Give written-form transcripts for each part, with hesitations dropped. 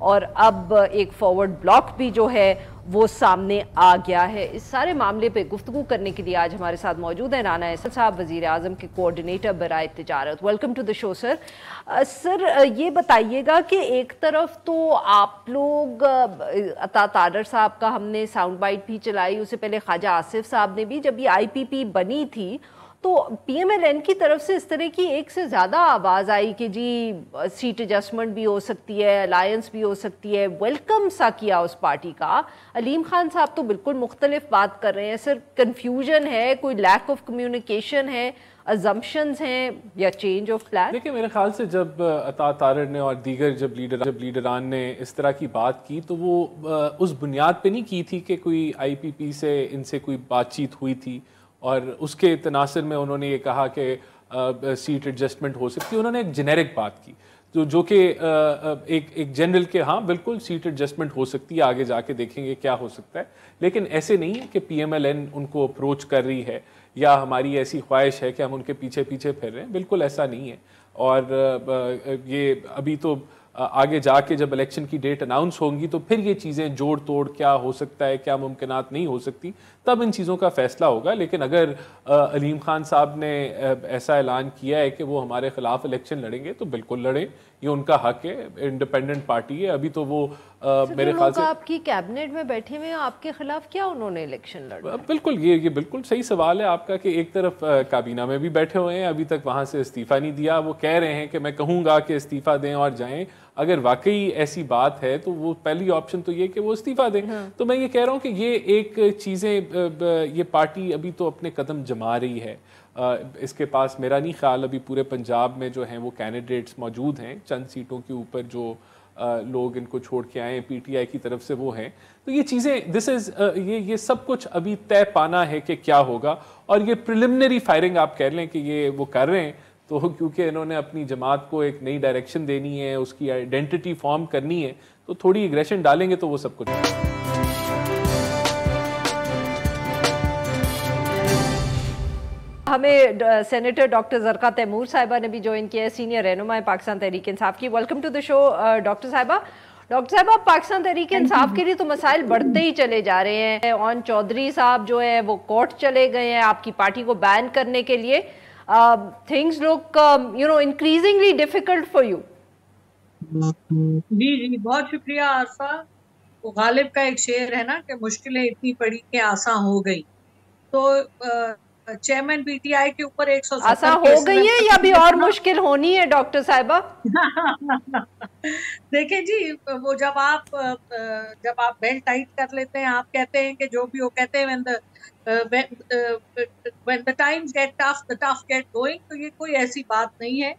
اور اب ایک فارورڈ بلاک بھی جو ہے وہ سامنے آ گیا ہے. اس سارے معاملے پہ گفتگو کرنے کے لیے آج ہمارے ساتھ موجود ہیں رانا احسن صاحب, وزیر اعظم کے کوآرڈینیٹر برائے تجارت. ویلکم ٹو دا شو سر. سر یہ بتائیے گا کہ ایک طرف تو آپ لوگ عطا تارڑ صاحب کا ہم نے ساؤنڈ بائٹ بھی چلائی, اس سے پہلے خواجہ آصف صاحب نے بھی, جب یہ آئی پی پی بنی تھی تو پی ایم ایل این کی طرف سے اس طرح کی ایک سے زیادہ آواز آئی کہ جی سیٹ ایڈجسٹمنٹ بھی ہو سکتی ہے, الائنس بھی ہو سکتی ہے, ویلکم سا کیا اس پارٹی کا. علیم خان صاحب تو بالکل مختلف بات کر رہے ہیں. سر کنفیوژن ہے, کوئی لیک آف کمیونیکیشن ہے, ازمپشنز ہیں یا چینج آف پلان؟ دیکھیں میرے خیال سے جب عطا تارڑ نے اور دیگر جب لیڈران نے اس طرح کی بات کی تو وہ اس بنیاد پہ نہیں کی تھی کہ کوئی آئی پی پی سے ان سے کوئی بات چیت ہوئی تھی اور اس کے تناظر میں انہوں نے یہ کہا کہ سیٹ ایڈجسٹمنٹ ہو سکتی ہے. انہوں نے ایک جنیرک بات کی جو کہ ایک جنرل کے ہاں بالکل سیٹ ایڈجسٹمنٹ ہو سکتی ہے, آگے جا کے دیکھیں گے کیا ہو سکتا ہے, لیکن ایسے نہیں ہے کہ پی ایم ایل این ان کو اپروچ کر رہی ہے یا ہماری ایسی خواہش ہے کہ ہم ان کے پیچھے پیچھے پھر رہے ہیں. بالکل ایسا نہیں ہے. اور یہ ابھی تو آگے جا کے جب الیکشن کی ڈیٹ اناؤنس ہوں گی تو پھر یہ چیزیں جوڑ توڑ کیا ہو سکتا ہے, کیا ممکنات نہیں ہو سکتی, تب ان چیزوں کا فیصلہ ہوگا. لیکن اگر علیم خان صاحب نے ایسا اعلان کیا ہے کہ وہ ہمارے خلاف الیکشن لڑیں گے تو بالکل لڑیں, یہ ان کا حق ہے, انڈیپینڈنٹ پارٹی ہے. ابھی تو وہ میرے خیال سے آپ کی کیبنٹ میں بیٹھے ہوئے ہیں, آپ کے خلاف کیا انہوں نے الیکشن لڑا؟ بالکل یہ بالکل صحیح سوال ہے آپ کا کہ ایک طرف کابینہ میں بھی بیٹھے ہوئے ہیں, ابھی تک وہاں سے استعفیٰ نہیں دیا. وہ کہہ رہے ہیں کہ میں کہوں گا کہ استعفیٰ دیں اور جائیں. اگر واقعی ایسی بات ہے تو وہ پہلی آپشن تو یہ کہ وہ استعفیٰ دیں. تو میں یہ کہہ رہا ہوں کہ یہ ایک چیزیں یہ پارٹی ابھی تو اپنے قدم جما رہی ہے. اس کے پاس میرا نہیں خیال ابھی پورے پنجاب میں جو ہیں وہ کینڈیڈیٹس موجود ہیں, چند سیٹوں کے اوپر جو لوگ ان کو چھوڑ کے آئے پی ٹی آئی کی طرف سے وہ ہیں. تو یہ چیزیں یہ سب کچھ ابھی طے پانا ہے کہ کیا ہوگا. اور یہ پریلیمنری فائرنگ آپ کہہ لیں کہ یہ وہ کر رہے ہیں تو کیونکہ انہوں نے اپنی جماعت کو ایک نئی ڈائریکشن دینی ہے, اس کی آئیڈینٹی فارم کرنی ہے, تو تھوڑی ایگریشن ڈالیں گے تو وہ سب کچھ. ہمیں سینیٹر ڈاکٹر زرقا تیمور صاحبہ نے بھی جوائن کیا ہے, سینئر رہنما پاکستان تحریک انصاف کی. Welcome to the show doctor صاحبہ. ڈاکٹر صاحبہ, پاکستان تحریک انصاف کے لیے تو مسائل بڑھتے ہی چلے جا رہے ہیں. اون چودھری صاحب جو ہے وہ کورٹ چلے گئے ہیں آپ کی پارٹی کو بین کرنے کے لیے. Things look increasingly difficult for you. جی بہت شکریہ عارفہ. غالب کا ایک شعر ہے نا کہ مشکلیں اتنی پڑی کہ آسان ہو گئی. تو چیئرمین پی ٹی آئی کے اوپر 170 آسان ہو گئی ہے یا بھی اور مشکل ہونی ہے ڈاکٹر صاحبہ؟ دیکھیں جی, وہ جب آپ بیلٹ ٹائٹ کر لیتے ہیں, آپ کہتے ہیں کہ جو بھی وہ کہتے ہیں when the times get tough, the tough get going. تو یہ کوئی ایسی بات نہیں ہے,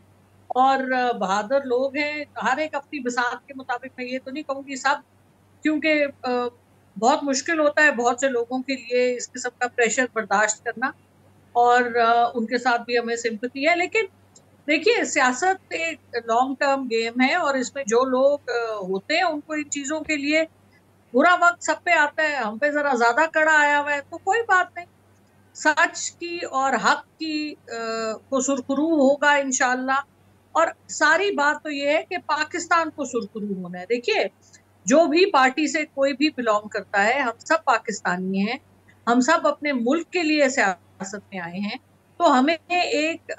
اور بہادر لوگ ہیں, ہر ایک اپنی بساط کے مطابق. میں یہ تو نہیں کہوں گی سب, کیونکہ بہت مشکل ہوتا ہے بہت سے لوگوں کے لیے اس قسم کا پریشر برداشت کرنا, اور ان کے ساتھ بھی ہمیں سمپتی ہے. لیکن دیکھیے, سیاست ایک لانگ ٹرم گیم ہے, اور اس میں جو لوگ ہوتے ہیں ان کو ان چیزوں کے لیے برا وقت سب پہ آتا ہے. ہم پہ ذرا زیادہ کڑا آیا ہوا ہے, تو کوئی بات نہیں, سچ کی اور حق کی کو سرخرو ہوگا انشاءاللہ. اور ساری بات تو یہ ہے کہ پاکستان کو سرخرو ہونا ہے. دیکھیے, جو بھی پارٹی سے کوئی بھی بلانگ کرتا ہے, ہم سب پاکستانی ہیں, ہم سب اپنے ملک کے لیے سیاست میں آئے ہیں, تو ہمیں ایک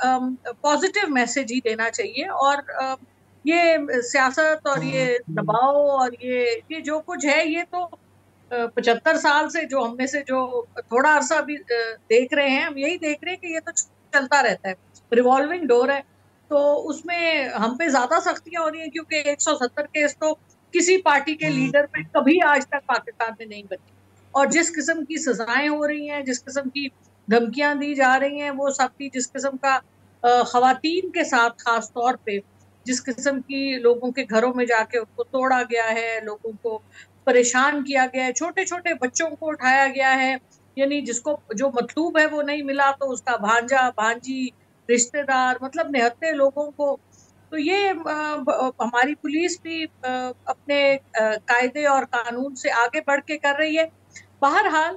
پازیٹیو میسج ہی دینا چاہیے. اور یہ سیاست اور یہ دباؤ اور یہ جو کچھ ہے, یہ تو 75 سال سے جو ہم میں سے جو تھوڑا عرصہ بھی دیکھ رہے ہیں, ہم یہی دیکھ رہے ہیں کہ یہ تو چلتا رہتا ہے, ریوالونگ ڈور ہے. تو اس میں ہم پہ زیادہ سختیاں ہو رہی ہیں, کیونکہ 170 کیس تو کسی پارٹی کے لیڈر پہ کبھی آج تک پاکستان میں نہیں بنی. اور جس قسم کی سزائیں ہو رہی ہیں, جس قسم کی دھمکیاں دی جا رہی ہیں, وہ سب کی جس قسم کا خواتین کے ساتھ خاص طور پہ جس قسم کی لوگوں کے گھروں میں جا کے ان کو توڑا گیا ہے, لوگوں کو پریشان کیا گیا ہے, چھوٹے چھوٹے بچوں کو اٹھایا گیا ہے, یعنی جس کو جو مطلوب ہے وہ نہیں ملا تو اس کا بھانجا بھانجی رشتہ دار, مطلب نہتے لوگوں کو. تو یہ ہماری پولیس بھی اپنے قاعدے اور قانون سے آگے بڑھ کے کر رہی ہے. بہرحال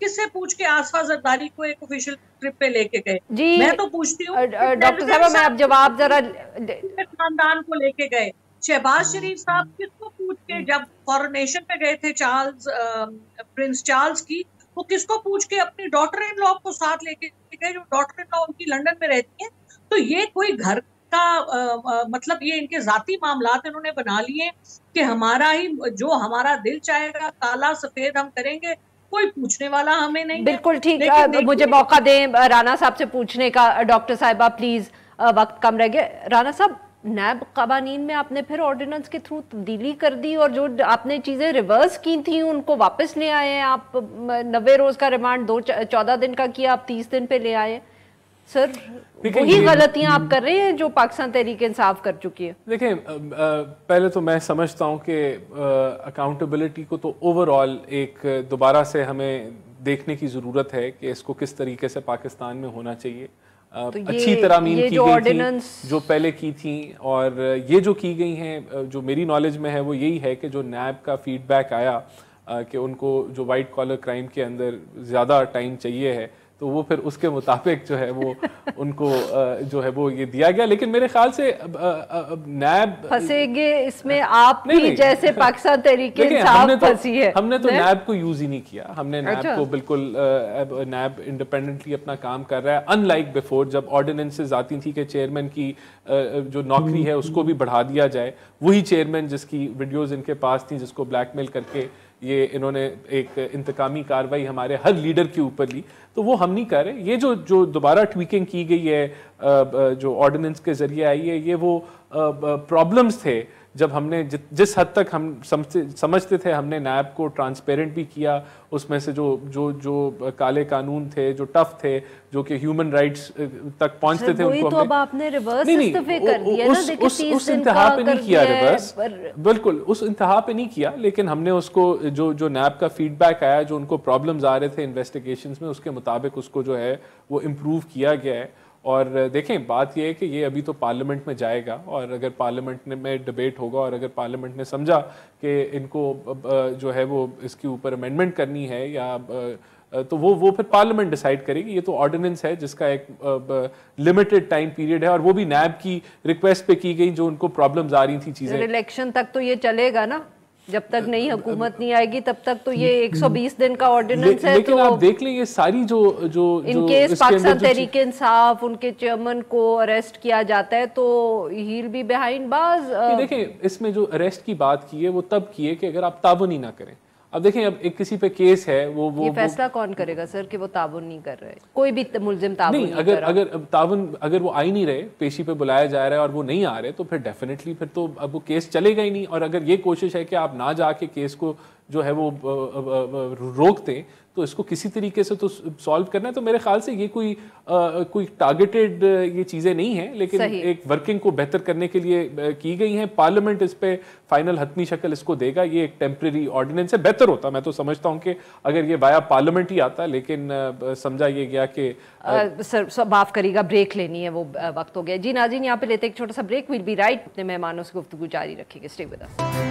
کس سے پوچھ کے آصفہ زرداری کو ایک آفیشیل ٹرپ پہ لے کے گئے؟ جی میں تو پوچھتی ہوں ڈاکٹر صاحبہ میں اب جواب ذرا خاندان کو لے کے گئے، شہباز شریف صاحب کس کو پوچھ کے جب کورونیشن پہ گئے تھے پرنس چارلز کی، وہ کس کو پوچھ کے اپنی ڈاٹر ان لا کو ساتھ لے کے گئے جو ڈاٹر ان لا ان کی لندن میں رہتی ہے؟ تو یہ کوئی گھر کا مطلب یہ ان کے ذاتی معاملات انہوں نے بنا لیے کہ ہمارا ہی جو ہمارا دل چاہے گا کالا سفید ہم کریں گے، کوئی پوچھنے والا ہمیں نہیں ہے۔ بالکل ٹھیک، مجھے موقع دیں رانا صاحب سے پوچھنے کا۔ ڈاکٹر صاحبہ پلیز، وقت کم رہ گیا۔ رانا صاحب، نیب قوانین میں آپ نے پھر آرڈیننس کے تھرو تبدیلی کر دی اور جو آپ نے چیزیں ریورس کی تھیں ان کو واپس لے آئے ہیں آپ، 90 روز کا ریمانڈ 14 دن کا کیا، آپ 30 دن پہ لے آئے ہیں۔ سر وہی غلطیاں آپ کر رہے ہیں جو پاکستان تحریک انصاف کر چکی ہے۔ دیکھیں، پہلے تو میں سمجھتا ہوں کہ اکاؤنٹیبلٹی کو تو اوور آل ایک دوبارہ سے ہمیں دیکھنے کی ضرورت ہے کہ اس کو کس طریقے سے پاکستان میں ہونا چاہیے۔ اچھی ترامیم کی گئی تھی جو پہلے کی تھیں، اور یہ جو کی گئی ہیں جو میری نالج میں ہے وہ یہی ہے کہ جو نیب کا فیڈ بیک آیا کہ ان کو جو وائٹ کالر کرائم کے اندر زیادہ ٹائم چاہیے ہے، تو وہ پھر اس کے مطابق جو ہے وہ ان کو جو ہے وہ یہ دیا گیا۔ لیکن میرے خیال سے نیب پھنسے گے اس میں، آپ بھی جیسے پاکستان تحریک انصاف پھنسی ہے۔ ہم نے تو نیب کو یوز ہی نہیں کیا، ہم نے نیب کو بالکل، نیب انڈیپینڈنٹلی اپنا کام کر رہا ہے، ان لائک بیفور جب آرڈیننسز آتی تھی کہ چیئرمین کی جو نوکری ہے اس کو بھی بڑھا دیا جائے، وہی چیئرمین جس کی ویڈیوز ان کے پاس تھیں، جس کو بلیک میل کر کے یہ انہوں نے ایک انتقامی کارروائی ہمارے ہر لیڈر کے اوپر لی، تو وہ ہم نہیں کر رہے۔ یہ جو دوبارہ ٹویکنگ کی گئی ہے جو آرڈیننس کے ذریعے آئی ہے، یہ وہ پرابلمز تھے جب ہم نے جس حد تک ہم سمجھتے تھے ہم نے نیب کو ٹرانسپیرنٹ بھی کیا، اس میں سے جو کالے قانون تھے، جو ٹف تھے، جو کہ ہیومن رائٹس تک پہنچتے تھے، ان کو اب آپ نے ریورس استعفے کر دیا نا، اس انتہا پہ نہیں کیا ریورس، بالکل اس انتہا پہ نہیں کیا، لیکن ہم نے اس کو جو نیب کا فیڈ بیک آیا، جو ان کو پرابلمز آ رہے تھے انویسٹیگیشنز میں، اس کے مطابق اس کو جو ہے وہ امپروو کیا گیا ہے۔ اور دیکھیں بات یہ ہے کہ یہ ابھی تو پارلیمنٹ میں جائے گا، اور اگر پارلیمنٹ میں ڈیبیٹ ہوگا اور اگر پارلیمنٹ نے سمجھا کہ ان کو جو ہے وہ اس کے اوپر امینڈمنٹ کرنی ہے یا تو وہ پھر پارلیمنٹ ڈیسائیڈ کرے گی۔ یہ تو آرڈیننس ہے جس کا ایک لمیٹڈ ٹائم پیریڈ ہے، اور وہ بھی نیب کی ریکویسٹ پہ کی گئی جو ان کو پرابلمز آ رہی تھیں چیزیں۔ الیکشن تک تو یہ چلے گا نا، جب تک نئی حکومت نہیں آئے گی تب تک تو یہ 120 دن کا آرڈیننس ہے۔ لیکن آپ دیکھ لیں یہ ساری جو ان کیس پاکستان تحریک انصاف ان کے چیئرمین کو اریسٹ کیا جاتا ہے تو ہیل بی بیہائنڈ باز۔ دیکھیں اس میں جو اریسٹ کی بات کی ہے وہ تب کی ہے کہ اگر آپ تعاون ہی نہ کریں۔ اب دیکھیں اب ایک کسی پہ کیس ہے، وہ یہ فیصلہ کون کرے گا سر کہ وہ تعاون نہیں کر رہے؟ کوئی بھی ملزم تعاون نہیں کر رہا۔ اگر تعاون اگر وہ آ ہی نہیں رہے، پیشی پہ بلایا جا رہا ہے اور وہ نہیں آ رہے، تو پھر ڈیفینیٹلی پھر تو اب وہ کیس چلے گا ہی نہیں۔ اور اگر یہ کوشش ہے کہ آپ نہ جا کے کیس کو جو ہے وہ روک دیں، تو اس کو کسی طریقے سے تو سالو کرنا ہے۔ تو میرے خیال سے یہ کوئی ٹارگیٹڈ یہ چیزیں نہیں ہیں، لیکن ایک ورکنگ کو بہتر کرنے کے لیے کی گئی ہیں۔ پارلیمنٹ اس پہ فائنل حتمی شکل اس کو دے گا۔ یہ ایک ٹیمپریری آرڈیننس ہے، بہتر ہوتا میں تو سمجھتا ہوں کہ اگر یہ وایا پارلیمنٹ ہی آتا، لیکن سمجھا یہ گیا کہ سر معاف کریے گا، بریک لینی ہے، وہ وقت ہو گیا۔ جی ناظرین، یہاں پہ لیتے ایک چھوٹا سا بریک، ویل بی رائٹ۔ اپنے مہمانوں سے گفتگو جاری رکھیں گے، stay with us.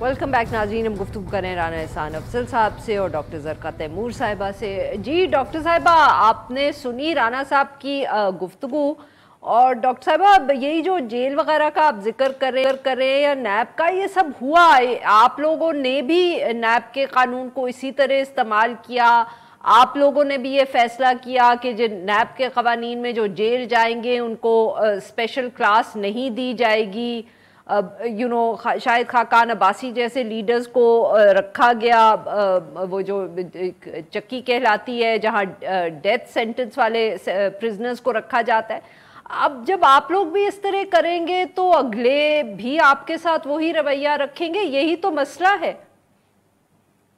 Welcome back ناظرین، ہم گفتگو کریں رانا احسان افضل صاحب سے اور ڈاکٹر زرقا تیمور صاحبہ سے۔ جی ڈاکٹر صاحبہ، آپ نے سنی رانا صاحب کی گفتگو، اور ڈاکٹر صاحبہ یہی جو جیل وغیرہ کا آپ ذکر کریں یا نیب کا، یہ سب ہوا، آپ لوگوں نے بھی نیب کے قانون کو اسی طرح استعمال کیا، آپ لوگوں نے بھی یہ فیصلہ کیا کہ جو نیب کے قوانین میں جو جیل جائیں گے ان کو اسپیشل کلاس نہیں دی جائے گی، شاہد خاقان عباسی جیسے لیڈرز کو رکھا گیا، وہ جو چکی کہلاتی ہے جہاں ڈیتھ سینٹنس والے پرزنرز کو رکھا جاتا ہے۔ اب جب آپ لوگ بھی اس طرح کریں گے تو اگلے بھی آپ کے ساتھ وہی رویہ رکھیں گے، یہی تو مسئلہ ہے۔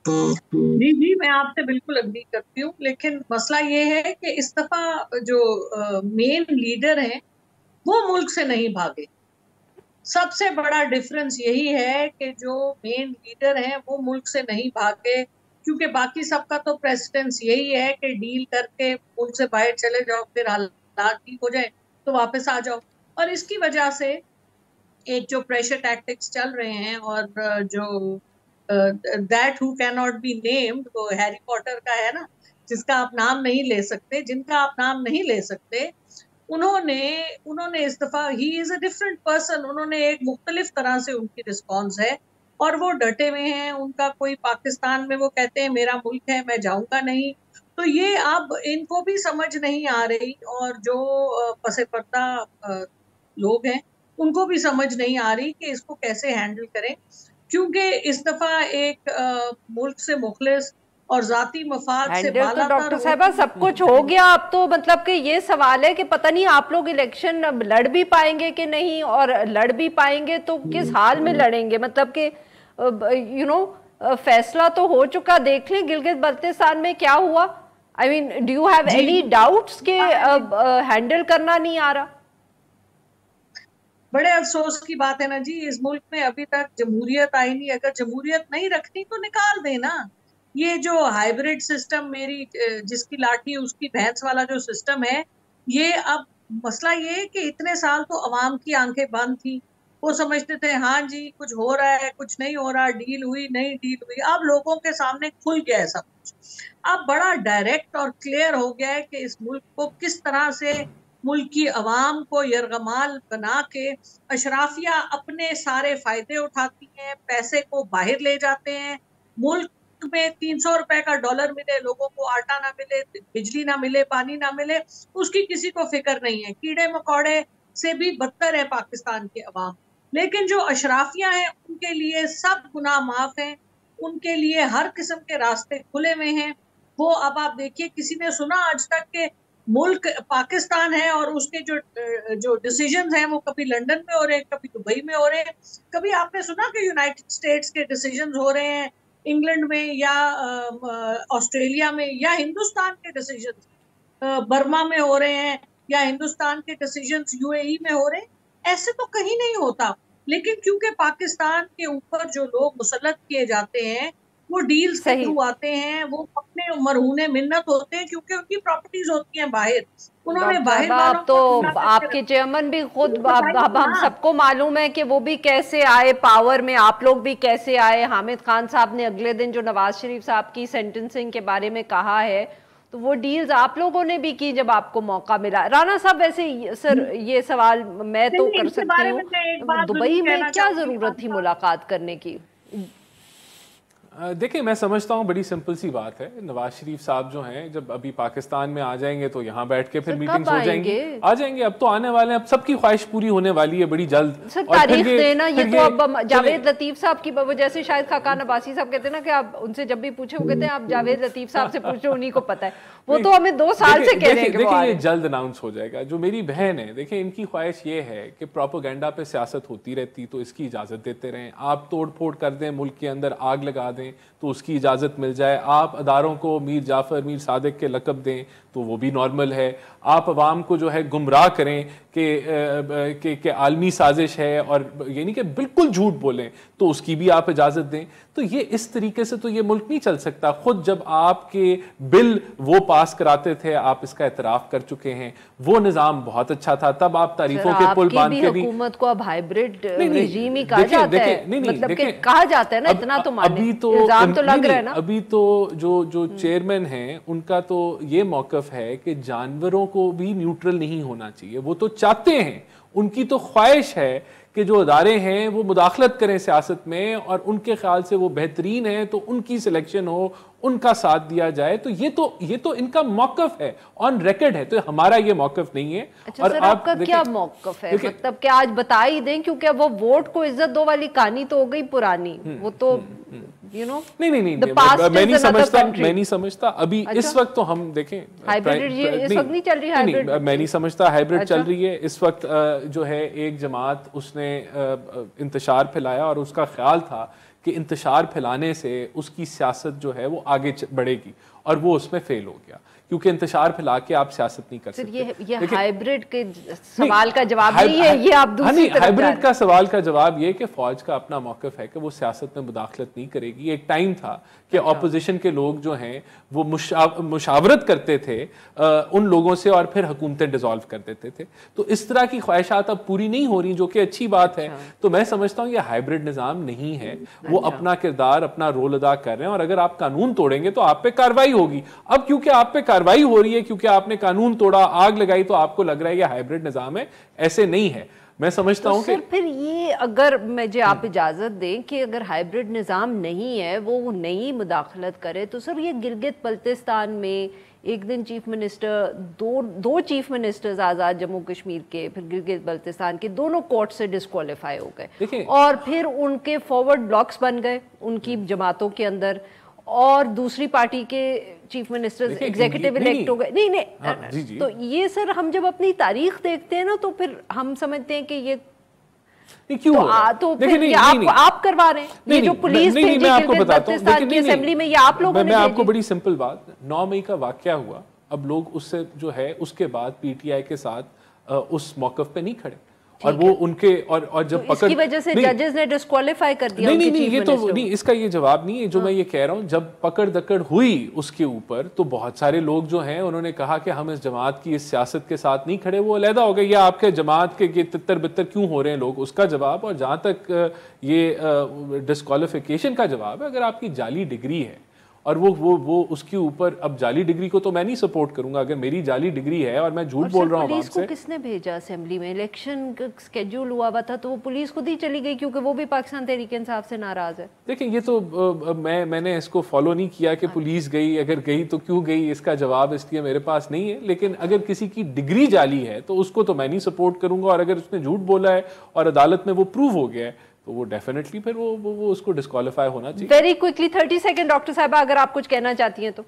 جی میں آپ سے بالکل اگری کرتی ہوں، لیکن مسئلہ یہ ہے کہ اس دفعہ جو مین لیڈر ہیں وہ ملک سے نہیں بھاگے۔ سب سے بڑا ڈیفرنس یہی ہے کہ جو مین لیڈر ہیں وہ ملک سے نہیں بھاگے، کیونکہ باقی سب کا تو پریسیڈنس یہی ہے کہ ڈیل کر کے ملک سے باہر چلے جاؤ، پھر حالات ٹھیک ہو جائے تو واپس آ جاؤ۔ اور اس کی وجہ سے ایک جو پریشر ٹیکٹکس چل رہے ہیں اور جو that who can not be named, وہ ہیری پوٹر کا ہے نا، جس کا آپ نام نہیں لے سکتے، جن کا آپ نام نہیں لے سکتے، انہوں نے اس دفعہ ہی از اے ڈفرنٹ پرسن، انہوں نے ایک مختلف طرح سے ان کی رسپانس ہے اور وہ ڈٹے ہوئے ہیں. ان کا کوئی پاکستان میں وہ کہتے ہیں میرا ملک ہے میں جاؤں گا نہیں. تو یہ اب ان کو بھی سمجھ نہیں آ رہی اور جو پس پردہ لوگ ہیں ان کو بھی سمجھ نہیں آ رہی کہ اس کو کیسے ہینڈل کریں، کیونکہ اس دفعہ ایک ملک سے مخلص اور ذاتی مفاد سے ہینڈل تو بالا ڈاکٹر صاحبہ سب کچھ ہو گیا. اب تو مطلب کہ یہ سوال ہے کہ پتہ نہیں آپ لوگ الیکشن اب لڑ بھی پائیں گے کہ نہیں، اور لڑ بھی پائیں گے تو کس حال میں لڑیں گے. مطلب کہ فیصلہ تو ہو چکا، دیکھ لیں گلگت بلتستان میں کیا ہوا. I mean do you have any doubts کہ ہینڈل کرنا نہیں آ رہا؟ بڑے افسوس کی بات ہے نا جی، اس ملک میں ابھی تک جمہوریت آئی نہیں. اگر جمہوریت نہیں رکھنی تو نکال دیں نا. یہ جو ہائیبریڈ سسٹم، میری جس کی لاٹھی اس کی بھینس والا جو سسٹم ہے، یہ اب مسئلہ یہ ہے کہ اتنے سال تو عوام کی آنکھیں بند تھی، وہ سمجھتے تھے ہاں جی کچھ ہو رہا ہے کچھ نہیں ہو رہا، ڈیل ہوئی نہیں ڈیل ہوئی. اب لوگوں کے سامنے کھل گیا ہے سب کچھ، اب بڑا ڈائریکٹ اور کلیئر ہو گیا ہے کہ اس ملک کو کس طرح سے ملک کی عوام کو یرغمال بنا کے اشرافیہ اپنے سارے فائدے اٹھاتی ہیں، پیسے کو باہر لے جاتے ہیں. ملک میں 300 روپے کا ڈالر ملے، لوگوں کو آٹا نہ ملے، بجلی نہ ملے، پانی نہ ملے، اس کی کسی کو فکر نہیں ہے. کیڑے مکوڑے سے بھی بدتر ہے پاکستان کے عوام. لیکن جو اشرافیہ ہیں ان کے لیے سب گناہ معاف ہیں، ان کے لیے ہر قسم کے راستے کھلے ہوئے ہیں. وہ اب آپ دیکھیے کسی نے سنا آج تک کہ ملک پاکستان ہے اور اس کے جو ڈیسیجنز ہیں وہ کبھی لندن میں ہو رہے ہیں، کبھی دبئی میں ہو رہے ہیں. کبھی آپ نے سنا کہ یونائٹڈ اسٹیٹس کے ڈیسیجنز ہو رہے ہیں انگلینڈ میں یا آسٹریلیا میں، یا ہندوستان کے ڈیسیجنز برما میں ہو رہے ہیں، یا ہندوستان کے ڈیسیجنز یو اے ای میں ہو رہے ہیں؟ ایسے تو کہیں نہیں ہوتا. لیکن کیونکہ پاکستان کے اوپر جو لوگ مسلط کیے جاتے ہیں وہ ڈیلز کے تھرو آتے ہیں، وہ اپنے مرہون منت ہوتے ہیں کیونکہ ان کی پراپرٹیز ہوتی ہیں باہر. انہوں نے باہر والوں اب تو آپ کے چیئرمین بھی خود، اب ہم سب کو معلوم ہے کہ وہ بھی کیسے آئے پاور میں، آپ لوگ بھی کیسے آئے. حامد خان صاحب نے اگلے دن جو نواز شریف صاحب کی سینٹنسنگ کے بارے میں کہا ہے تو وہ ڈیلز آپ لوگوں نے بھی کی جب آپ کو موقع ملا. رانا صاحب ویسے سر یہ سوال میں تو کر سکتی ہوں، دبئی میں کیا ضرورت تھی ملاقات کرنے کی؟ دیکھیں میں سمجھتا ہوں بڑی سمپل سی بات ہے. نواز شریف صاحب جو ہیں جب ابھی پاکستان میں آ جائیں گے تو یہاں بیٹھ کے پھر میٹنگز ہو جائیں گی، آ جائیں گے. اب تو آنے والے ہیں، اب سب کی خواہش پوری ہونے والی ہے بڑی جلد. سر تاریخ دینا، یہ تو اب جاوید لطیف صاحب کی جیسے شاید خاقان عباسی صاحب کہتے ہیں نا کہ آپ ان سے جب بھی پوچھیں وہ کہتے ہیں آپ جاوید لطیف صاحب سے پوچھیں انہی کو پتہ ہے. وہ تو ہمیں 2 سال سے کہہ رہے ہیں کہ دیکھیں یہ جلد اناؤنس ہو جائے گا. جو میری بہن ہے دیکھیں ان کی خواہش یہ ہے کہ پروپیگنڈا پہ سیاست ہوتی رہتی تو اس کی اجازت دیتے رہیں. آپ توڑ پھوڑ کر دیں، ملک کے اندر آگ لگا دیں تو اس کی اجازت مل جائے. آپ اداروں کو میر جعفر میر صادق کے لقب دیں تو وہ بھی نارمل ہے. آپ عوام کو جو ہے گمراہ کریں کہ عالمی سازش ہے اور یعنی کہ بالکل جھوٹ بولیں تو اس کی بھی آپ اجازت دیں. تو یہ اس طریقے سے تو یہ ملک نہیں چل سکتا. خود جب آپ کے بل وہ پاس کراتے تھے آپ اس کا اعتراف کر چکے ہیں، وہ نظام بہت اچھا تھا. تب آپ تعریفوں کے پل باندھ کے بھی حکومت کو اب ہائیبریڈ رژیم ہی کہا جاتا ہے، مطلب کہ کہا جاتا ہے نا، اتنا تو مانے الزام تو لگ رہا ہے نا. ابھی تو جو چیئرمین ہیں ان کا تو یہ موقف ہے کہ جانوروں کو بھی نیوٹرل نہیں ہونا چاہیے. وہ تو چاہتے ہیں، ان کی تو خواہش ہے کہ جو ادارے ہیں وہ مداخلت کریں سیاست میں اور ان کے خیال سے وہ بہترین ہیں تو ان کی سلیکشن ہو، ان کا ساتھ دیا جائے. تو یہ تو ان کا موقف ہے، آن ریکارڈ ہے. تو ہمارا یہ موقف نہیں ہے. اچھا سر آپ کا کیا موقف ہے؟ مطلب کہ آج بتا ہی دیں کیونکہ وہ ووٹ کو عزت دو والی کہانی تو ہو گئی پرانی. وہ تو نہیں میں نہیں سمجھتا ابھی اس وقت تو ہم دیکھیں میں نہیں سمجھتا ہائیبریڈ چل رہی ہے اس وقت. جو ہے ایک جماعت اس نے انتشار پھیلایا اور اس کا خیال تھا کہ انتشار پھیلانے سے اس کی سیاست جو ہے وہ آگے بڑھے گی اور وہ اس میں فیل ہو گیا کیونکہ انتشار پھیلا کے آپ سیاست نہیں کر سکتے. یہ ہائبرڈ کے سوال کا جواب نہیں ہے, یہ آپ دوسری طرف ہائبرڈ کا سوال کا جواب یہ کہ فوج کا اپنا موقف ہے کہ وہ سیاست میں مداخلت نہیں کرے گی. ایک ٹائم تھا کہ اپوزیشن کے لوگ جو ہیں وہ مشاورت کرتے تھے ان لوگوں سے اور پھر حکومتیں ڈیزالو کر دیتے تھے. تو اس طرح کی خواہشات اب پوری نہیں ہو رہی, جو کہ اچھی بات ہے. تو میں سمجھتا ہوں یہ ہائبرڈ نظام نہیں ہے, وہ اپنا کردار اپنا رول ادا کر رہے ہیں, اور اگر آپ قانون توڑیں گے تو آپ پہ کارروائی ہوگی. اب کیونکہ آپ پہ کارروائی ہو رہی ہے, کیونکہ آپ نے قانون توڑا, آگ لگائی, تو آپ کو لگ رہا ہے یہ ہائبرڈ نظام ہے. ایسے نہیں ہے. میں سمجھتا ہوں کہ پھر یہ اگر مجھے آپ اجازت دیں کہ اگر ہائبرڈ نظام نہیں ہے وہ نئی مداخلت کرے, تو سر یہ گلگت بلتستان میں ایک دن چیف منسٹر, دو چیف منسٹرز آزاد جموں کشمیر کے پھر گلگت بلتستان کے دونوں کورٹ سے ڈسکوالیفائی ہو گئے, اور پھر ان کے فارورڈ بلاکس بن گئے ان کی جماعتوں کے اندر, اور دوسری پارٹی کے چیف منسٹر ایگزیکٹو الیکٹ ہو گئے. نہیں, تو یہ سر ہم جب اپنی تاریخ دیکھتے ہیں نا تو پھر ہم سمجھتے ہیں کہ یہ تو آپ کروا رہے ہیں. یہ جو پولیس بھیجی گلگت بلتستان کی اسمبلی میں, یہ آپ لوگوں نے میں آپ کو بڑی سمپل بات, 9 مئی کا واقعہ ہوا, اب لوگ اس سے جو ہے اس کے بعد پی ٹی آئی کے ساتھ اس موقف پہ نہیں کھڑے, اور وہ ان کے اور جب پکڑ, اس کی وجہ سے ججز نے ڈسکوالیفائی کر دیا. نہیں, یہ تو نہیں, اس کا یہ جواب نہیں ہے. جو میں یہ کہہ رہا ہوں, جب پکڑ دکڑ ہوئی اس کے اوپر تو بہت سارے لوگ جو ہیں انہوں نے کہا کہ ہم اس جماعت کی اس سیاست کے ساتھ نہیں کھڑے, وہ علیحدہ ہو گئے. یا آپ کے جماعت کے یہ تتر بتر کیوں ہو رہے ہیں لوگ, اس کا جواب. اور جہاں تک یہ ڈسکوالیفیکیشن کا جواب ہے, اگر آپ کی جعلی ڈگری ہے اور وہ اس کے اوپر, اب جعلی ڈگری کو تو میں نہیں سپورٹ کروں گا. اگر میری جعلی ڈگری ہے اور میں جھوٹ بول رہا ہوں پولیس کو کس نے بھیجا اسمبلی میں؟ الیکشن سکیڈول ہوا تھا تو وہ پولیس خود ہی چلی گئی کیونکہ وہ بھی پاکستان تحریک انصاف سے ناراض ہے. دیکھیں, یہ تو میں نے اس کو فالو نہیں کیا کہ پولیس گئی, اگر گئی تو کیوں گئی, اس کا جواب اس لیے میرے پاس نہیں ہے. لیکن اگر کسی کی ڈگری جعلی ہے تو اس کو تو میں نہیں سپورٹ کروں گا, اور اگر اس نے جھوٹ بولا ہے اور عدالت میں وہ پروو ہو گیا ہے تو وہ ڈیفینیٹلی پھر وہ اس کو ڈسکوالیفائی ہونا چاہیے. ویری کوئکلی 30 سیکنڈ ڈاکٹر صاحبہ, اگر آپ کچھ کہنا چاہتی ہیں تو.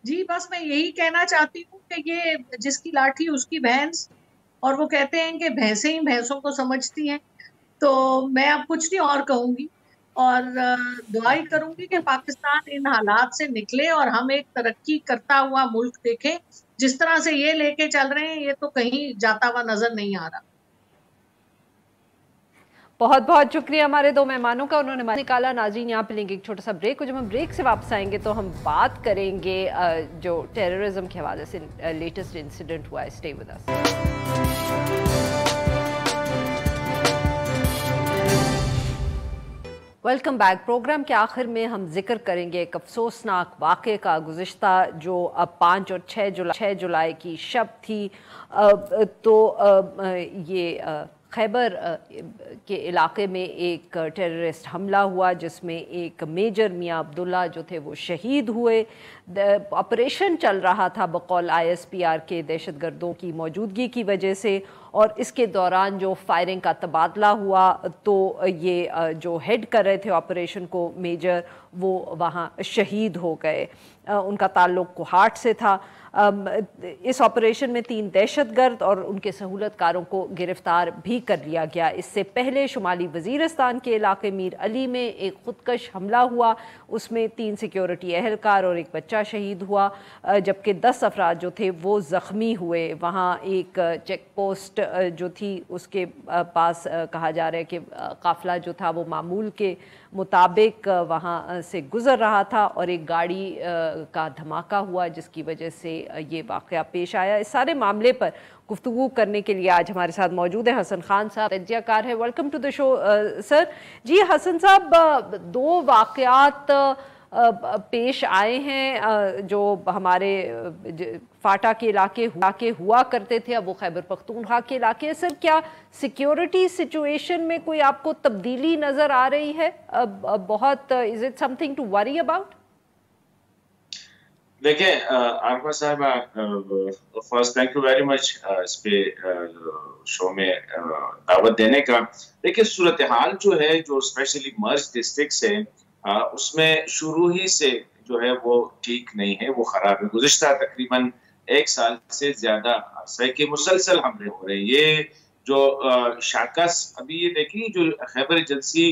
جی بس میں یہی کہنا چاہتی ہوں کہ یہ جس کی لاٹھی اس کی بھینس, اور وہ کہتے ہیں کہ بھینسیں ہی بھینسوں کو سمجھتی ہیں. تو میں اب کچھ نہیں اور کہوں گی, اور دعائی کروں گی کہ پاکستان ان حالات سے نکلے اور ہم ایک ترقی کرتا ہوا ملک دیکھیں. جس طرح سے یہ لے کے چل رہے ہیں یہ تو کہیں جاتا ہوا نظر نہیں آ رہا. بہت بہت شکریہ ہمارے دو مہمانوں کا, انہوں نے نکالا. ناظرین, یہاں پہ لیں گے ایک چھوٹا سا بریک, اور جب ہم بریک سے واپس آئیں گے تو ہم بات کریں گے جو ٹیررزم کے حوالے سے لیٹسٹ انسیڈنٹ ہوا ہے. Stay with us. Welcome back. Program کے آخر میں ہم ذکر کریں گے ایک افسوسناک واقعے کا. گزشتہ جو 5 اور 6 جولائی کی شب تھی, تو یہ خیبر کے علاقے میں ایک ٹیررسٹ حملہ ہوا جس میں ایک میجر میاں عبداللہ جو تھے وہ شہید ہوئے. آپریشن چل رہا تھا بقول ISPR کے دہشت گردوں کی موجودگی کی وجہ سے, اور اس کے دوران جو فائرنگ کا تبادلہ ہوا تو یہ جو ہیڈ کر رہے تھے آپریشن کو میجر, وہ وہاں شہید ہو گئے. ان کا تعلق کوہاٹ سے تھا. اس آپریشن میں 3 دہشت گرد اور ان کے سہولت کاروں کو گرفتار بھی کر لیا گیا. اس سے پہلے شمالی وزیرستان کے علاقے میر علی میں ایک خودکش حملہ ہوا, اس میں 3 سیکیورٹی اہلکار اور ایک بچہ شہید ہوا, جبکہ 10 افراد جو تھے وہ زخمی ہوئے. وہاں ایک چیک پوسٹ جو تھی اس کے پاس کہا جا رہا ہے کہ قافلہ جو تھا وہ معمول کے مطابق وہاں سے گزر رہا تھا, اور ایک گاڑی کا دھماکہ ہوا جس کی وجہ سے یہ واقعہ پیش آیا. اس سارے معاملے پر گفتگو کرنے کے لیے آج ہمارے ساتھ موجود ہیں حسن خان صاحب, تجزیہ کار ہے. ویلکم ٹو دی شو سر. جی حسن صاحب, 2 واقعات پیش آئے ہیں جو ہمارے فاٹا کے علاقے ہوا کرتے تھے, اب وہ خیبر پختونخوا کے علاقے. سر, کیا سیکیورٹی سچویشن میں کوئی آپ کو تبدیلی نظر آ رہی ہے بہت؟ Is it something to worry about? دیکھیں عارفہ صاحبہ, first thank you very much اس پہ شو میں دعوت دینے کا. دیکھیں صورتحال جو ہے, جو اسپیشلی مرج ڈسٹرکٹس ہے, اس میں شروع ہی سے جو ہے وہ ٹھیک نہیں ہے, وہ خراب ہے. گزشتہ تقریباً 1 سال سے زیادہ عرصے کے مسلسل حملے ہو رہے ہیں. یہ جو شاکس, ابھی یہ دیکھیں جو خیبر ایجنسی